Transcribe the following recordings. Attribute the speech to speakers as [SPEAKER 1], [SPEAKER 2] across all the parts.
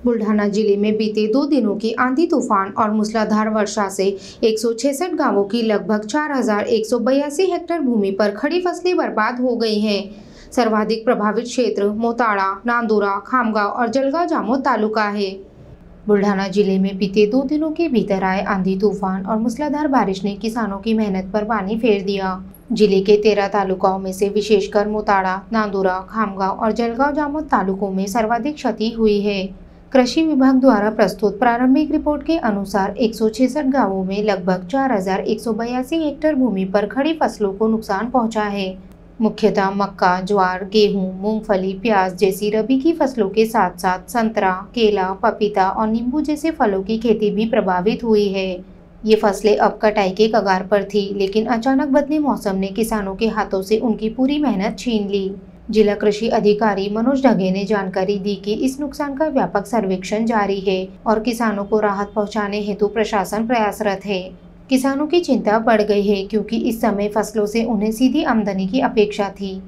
[SPEAKER 1] बुल्ढाना जिले में बीते 2 दिनों की आंधी तूफान और मूसलाधार वर्षा से 166 गांवों की लगभग 4182 हेक्टेयर भूमि पर खड़ी फसलें बर्बाद हो गई हैं। सर्वाधिक प्रभावित क्षेत्र मोताड़ा, नांदुरा, खामगांव और जलगांव जामोद तालुका है। बुल्ढाना जिले में बीते 2 दिनों के भीतर आए आंधी तूफान और मूसलाधार बारिश ने किसानों की मेहनत पर पानी फेर दिया। जिले के 13 तालुकाओं में से विशेषकर मोताड़ा, नांदुरा, खामगांव और जलगांव जामोद तालुकों में सर्वाधिक क्षति हुई है। कृषि विभाग द्वारा प्रस्तुत प्रारंभिक रिपोर्ट के अनुसार 166 गांवों में लगभग 4182 हेक्टेयर भूमि पर खड़ी फसलों को नुकसान पहुंचा है। मुख्यतः मक्का, ज्वार, गेहूं, मूंगफली, प्याज जैसी रबी की फसलों के साथ साथ संतरा, केला, पपीता और नींबू जैसे फलों की खेती भी प्रभावित हुई है। ये फसलें अब कटाई के कगार पर थी, लेकिन अचानक बदले मौसम ने किसानों के हाथों से उनकी पूरी मेहनत छीन ली। जिला कृषि अधिकारी मनोज ढगे ने जानकारी दी कि इस नुकसान का व्यापक सर्वेक्षण जारी है और किसानों को राहत पहुंचाने हेतु प्रशासन प्रयासरत है। किसानों की चिंता बढ़ गई है क्योंकि इस समय फसलों से उन्हें सीधी आमदनी की अपेक्षा थी।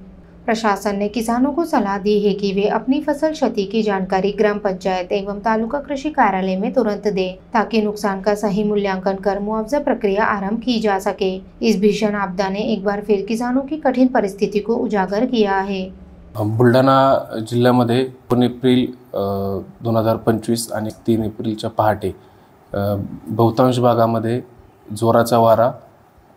[SPEAKER 1] प्रशासन ने किसानों को सलाह दी है कि वे अपनी फसल क्षति की जानकारी ग्राम पंचायत एवं तालुका कृषि कार्यालय में तुरंत दें, ताकि नुकसान का सही मूल्यांकन कर मुआवजा प्रक्रिया आरंभ की जा सके। इस भीषण आपदा ने एक बार फिर किसानों की कठिन परिस्थिति को उजागर किया है।
[SPEAKER 2] बुलढाणा जिल्ह्यामध्ये 2 एप्रिल 2025 आणि 3 एप्रिलच्या पहाटे बहुतांश भागामध्ये जोराचा वारा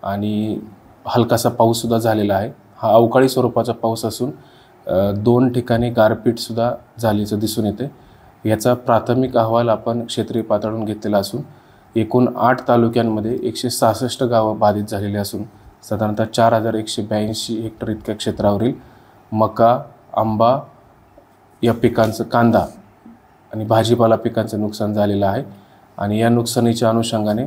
[SPEAKER 2] आणि हलकासा पाऊस सुद्धा झालेला आहे। हा अवकाळी स्वरूपाचा पाऊस असून 2 ठिकाणी गारपीट सुद्धा झाल्याचं दिसून येते। याचा प्राथमिक अहवाल आपण क्षेत्रीय पातळीवरून घेतलेला असून एकूण 8 तालुक्यांमध्ये 166 गावं बाधित झालेली असून साधारणतः 4182 हेक्टर इतक्या क्षेत्रावरील मका, आंबा या पिकांचं, कांदा आणि भाजीपाला पिकांचं नुकसान झालेलं आहे आणि या नुकसानीच्या अनुषंगाने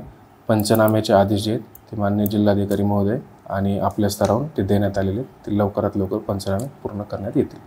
[SPEAKER 2] पंचनाम्याचे आदेश जे आहेत ते माननीय जिल्हाधिकारी महोदय आणि आपल्या स्तरावरून ते देण्यात आलेले, ते लवकरात लवकर पंचनामे पूर्ण करण्यात येतील।